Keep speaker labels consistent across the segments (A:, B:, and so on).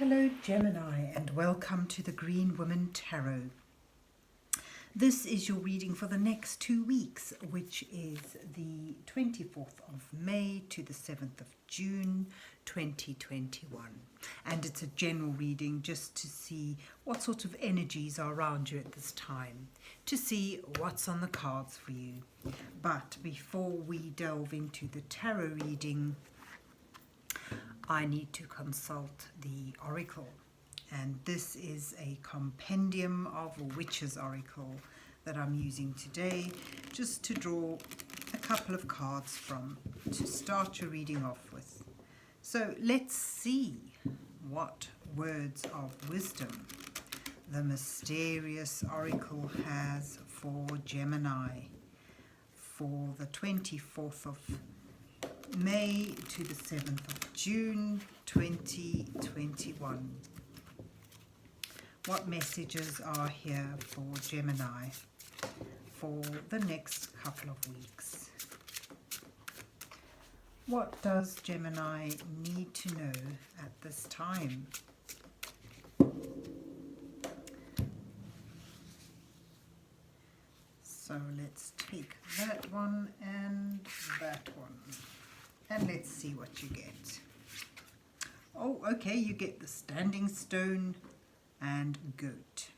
A: Hello Gemini, and welcome to the Green Woman Tarot. This is your reading for the next 2 weeks, which is the 24th of May to the 7th of June 2021. And it's a general reading just to see what sort of energies are around you at this time, to see what's on the cards for you. But before we delve into the tarot reading, I need to consult the oracle, and this is a compendium of a witch's oracle that I'm using today just to draw a couple of cards from to start your reading off with. So let's see what words of wisdom the mysterious oracle has for Gemini for the 24th of May to the 7th of June 2021. What messages are here for Gemini for the next couple of weeks? What does Gemini need to know at this time? So let's take that one and that one. And let's see what you get. Oh, okay, you get the standing stone and goat.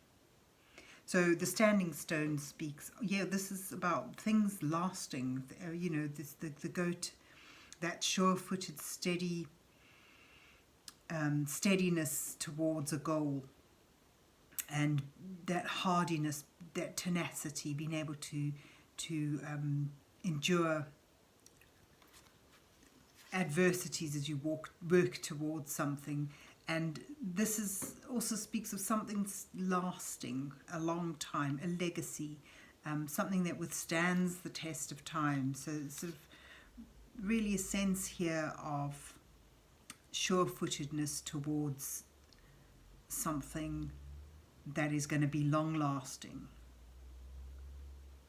A: So the standing stone speaks, this is about things lasting. The goat, that sure-footed, steadiness towards a goal, and that hardiness, that tenacity, being able to endure adversities as you work towards something. And this is also speaks of something lasting a long time, a legacy, something that withstands the test of time. So it's sort of really a sense here of sure-footedness towards something that is going to be long-lasting.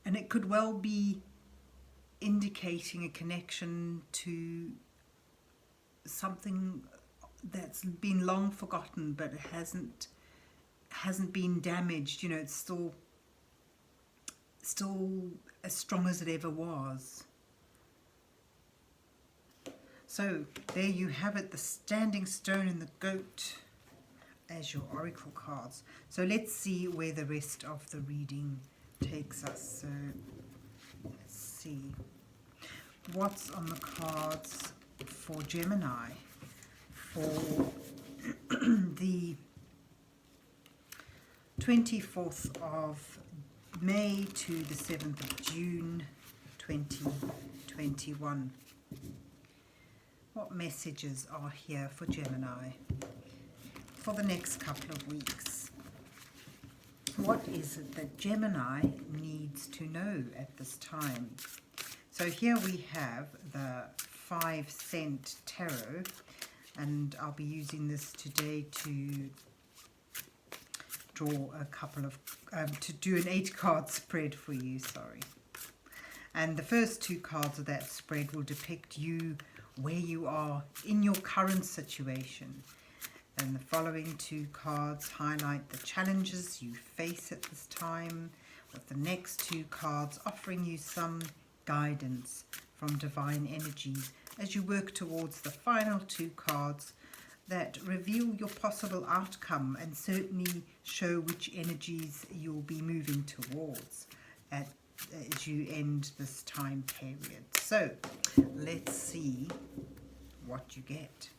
A: And it could well be indicating a connection to something that's been long forgotten, but it hasn't been damaged. It's still as strong as it ever was. So there you have it, the standing stone and the goat as your oracle cards. So let's see where the rest of the reading takes us. So let's see what's on the cards for Gemini for the 24th of May to the 7th of June 2021. What messages are here for Gemini for the next couple of weeks? What is it that Gemini needs to know at this time? So here we have the 5-cent tarot, and I'll be using this today to draw a couple of, to do an 8-card spread for you, sorry. And the first 2 cards of that spread will depict you, where you are in your current situation. And the following 2 cards highlight the challenges you face at this time, with the next 2 cards offering you some guidance from divine energies as you work towards the final 2 cards that reveal your possible outcome and certainly show which energies you'll be moving towards as you end this time period. So let's see what you get.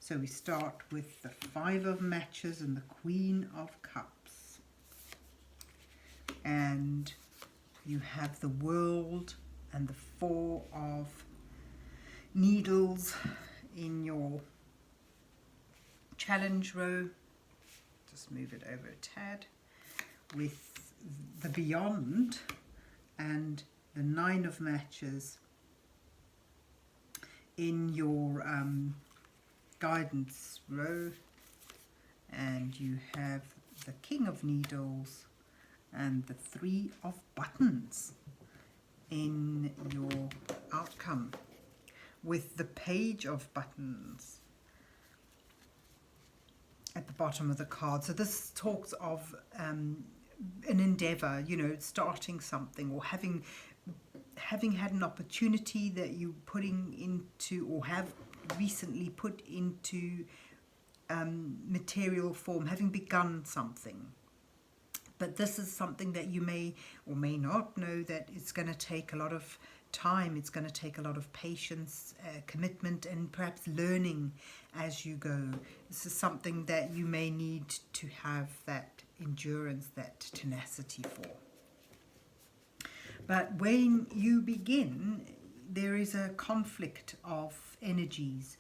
A: So we start with the 5 of matches and the Queen of Cups. And you have the World and the 4 of Needles in your challenge row. Just move it over a tad. With the Beyond and the 9 of Matches in your guidance row. And you have the King of Needles and the 3 of Buttons in your outcome, with the Page of Buttons at the bottom of the card. So this talks of an endeavor, you know, starting something, or having had an opportunity that you're putting into, or have recently put into material form, having begun something. But this is something that you may or may not know that it's going to take a lot of time. It's going to take a lot of patience, commitment, and perhaps learning as you go. This is something that you may need to have that endurance, that tenacity for. But when you begin, there is a conflict of energies.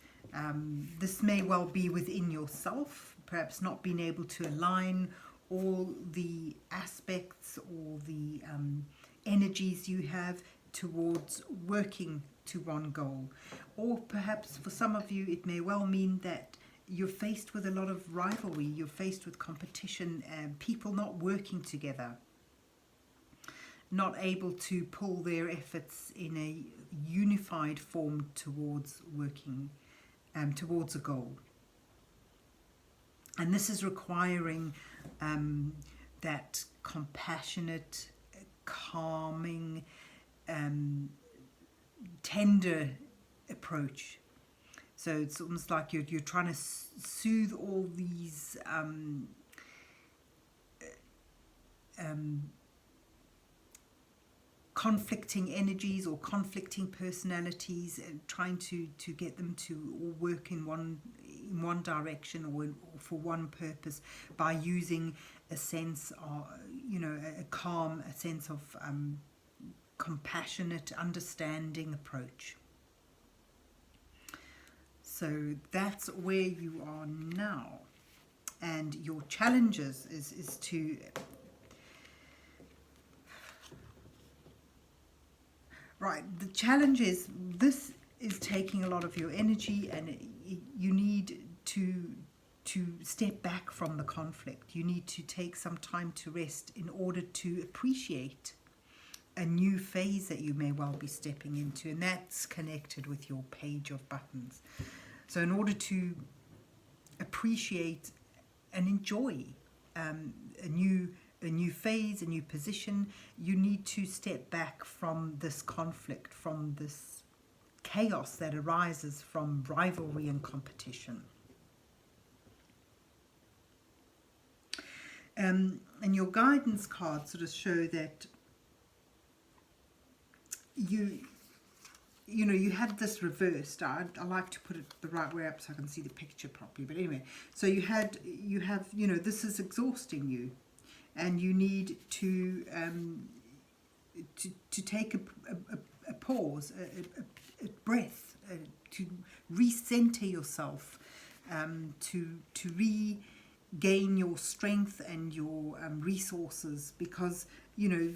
A: This may well be within yourself, perhaps not being able to align all the aspects or the energies you have towards working to one goal. Or perhaps for some of you it may well mean that you're faced with a lot of rivalry, you're faced with competition, and people not working together, not able to pull their efforts in a unified form towards working towards a goal. And this is requiring that compassionate, calming, tender approach. So it's almost like you're trying to soothe all these conflicting energies or conflicting personalities, and trying to get them to all work in one direction, or for one purpose, by using a sense of, you know, a calm, a sense of compassionate, understanding approach. So that's where you are now, and your challenges is to the challenge is, this is taking a lot of your energy, and you need to step back from the conflict. You need to take some time to rest in order to appreciate a new phase that you may well be stepping into, and that's connected with your page of buttons. So in order to appreciate and enjoy a new phase, a new position, you need to step back from this conflict, from this chaos that arises from rivalry and competition. And your guidance cards sort of show that you know, you had this reversed. I like to put it the right way up so I can see the picture properly. But anyway, so you have, you know, this is exhausting you, and you need to take a pause, a breath, to recenter yourself, to regain your strength and your resources, because you know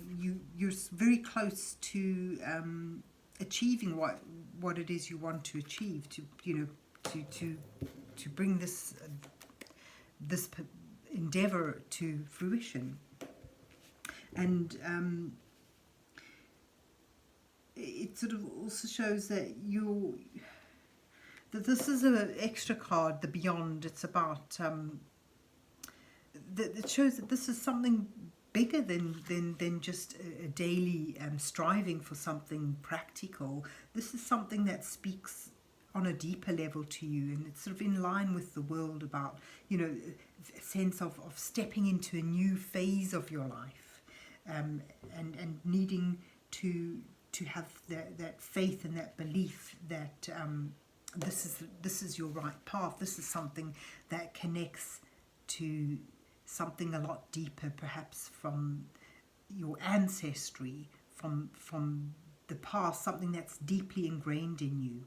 A: you're very close to achieving what it is you want to achieve, to bring this endeavor to fruition. And it sort of also shows that this is an extra card, the beyond. It's about it shows that this is something bigger than just a daily striving for something practical. This is something that speaks on a deeper level to you, and it's sort of in line with the world, about, you know, a sense of stepping into a new phase of your life, and needing to have that faith and that belief that this is your right path. This is something that connects to something a lot deeper, perhaps from your ancestry, from the past, something that's deeply ingrained in you.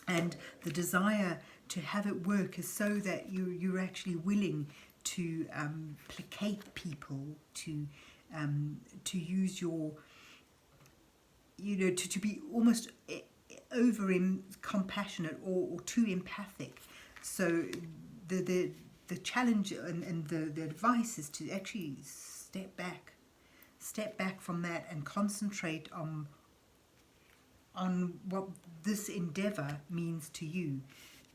A: And the desire to have it work is so that you're actually willing to placate people, to use your, you know, to be almost over compassionate or too empathic. So the challenge and the advice is to actually step back from that and concentrate on what this endeavor means to you,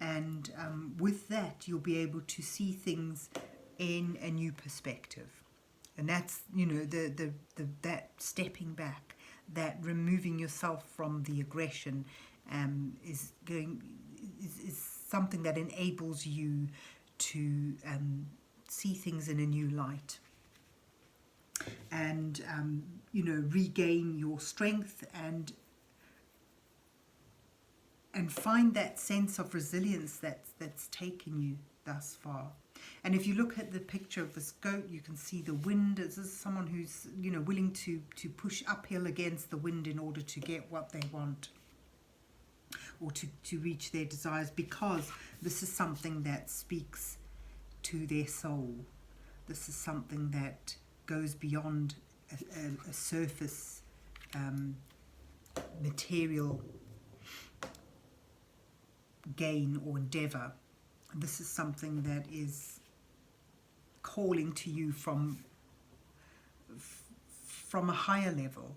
A: And with that, you'll be able to see things in a new perspective. And that's, you know, that stepping back, that removing yourself from the aggression is something that enables you to see things in a new light. And, you know, regain your strength and find that sense of resilience that's taken you thus far. And if you look at the picture of this goat, you can see the wind. This is someone who's, you know, willing to push uphill against the wind in order to get what they want, or to reach their desires, because this is something that speaks to their soul. This is something that goes beyond a surface material gain or endeavor. This is something that is calling to you from a higher level,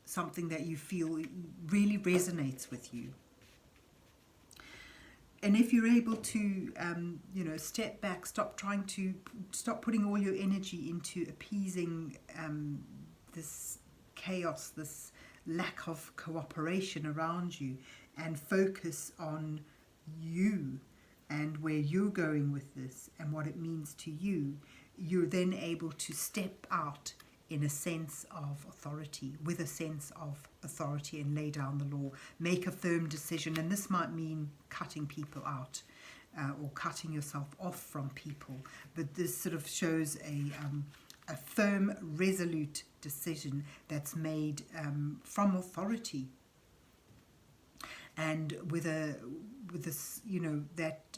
A: something that you feel really resonates with you. And if you're able to, you know, step back, stop putting all your energy into appeasing this chaos, this lack of cooperation around you, and focus on you and where you're going with this and what it means to you, you're then able to step out in a sense of authority, with a sense of authority, and lay down the law, make a firm decision. And this might mean cutting people out or cutting yourself off from people. But this sort of shows a firm, resolute decision that's made from authority. And with this, you know, that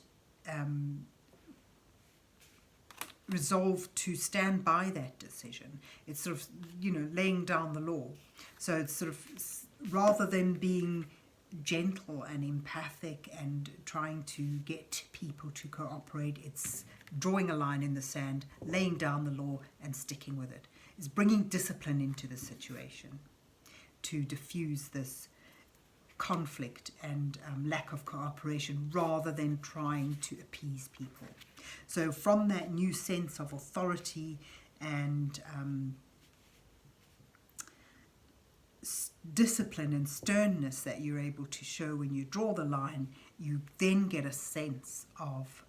A: resolve to stand by that decision. It's sort of, you know, laying down the law. So it's sort of, rather than being gentle and empathic and trying to get people to cooperate, it's drawing a line in the sand, laying down the law and sticking with it. It's bringing discipline into the situation to diffuse this conflict and lack of cooperation, rather than trying to appease people. So from that new sense of authority and discipline and sternness that you're able to show when you draw the line, you then get a sense of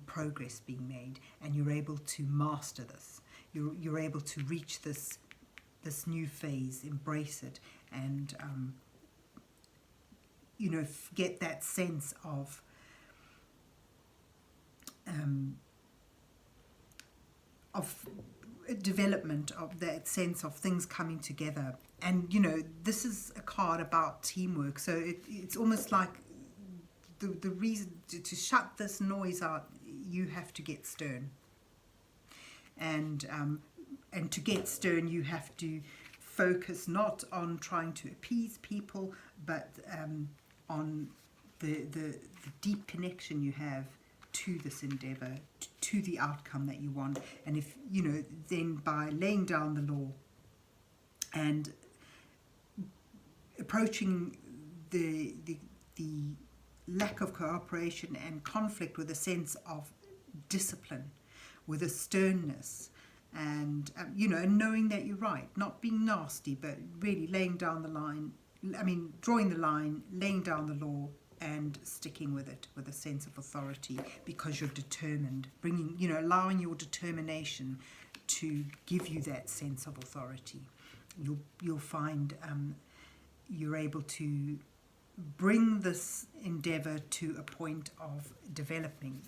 A: progress being made, and you're able to master this. You're able to reach this new phase, embrace it, and you know, get that sense of development, of that sense of things coming together. And you know, this is a card about teamwork, so it's almost like the reason to shut this noise out, you have to get stern, and to get stern you have to focus not on trying to appease people, but on the deep connection you have to this endeavor, to the outcome that you want. And if, you know, then by laying down the law and approaching the lack of cooperation and conflict with a sense of discipline, with a sternness, and you know, knowing that you're right, not being nasty, but really laying down the line, drawing the line, laying down the law and sticking with it with a sense of authority, because you're determined, bringing, you know, allowing your determination to give you that sense of authority. You'll find you're able to bring this endeavor to a point of developing,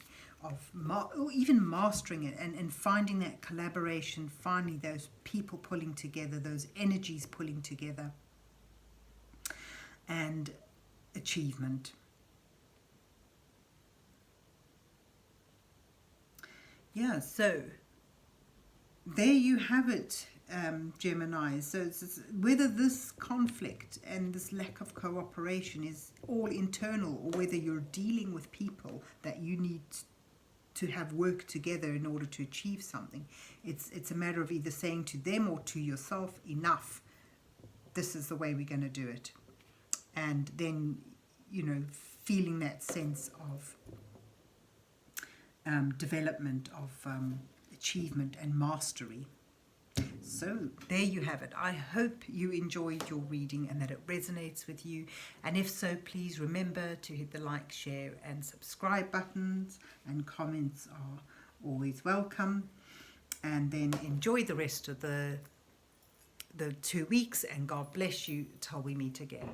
A: of or even mastering it, and finding that collaboration, finding those people pulling together, those energies pulling together, and achievement. Yeah, so there you have it, Gemini. So it's whether this conflict and this lack of cooperation is all internal, or whether you're dealing with people that you need to have work together in order to achieve something. It's a matter of either saying to them or to yourself, enough, this is the way we're going to do it. And then, you know, feeling that sense of development, of achievement and mastery. So there you have it. I hope you enjoyed your reading and that it resonates with you. And if so, please remember to hit the like, share and subscribe buttons, and comments are always welcome. And then enjoy the rest of the 2 weeks, and God bless you till we meet again.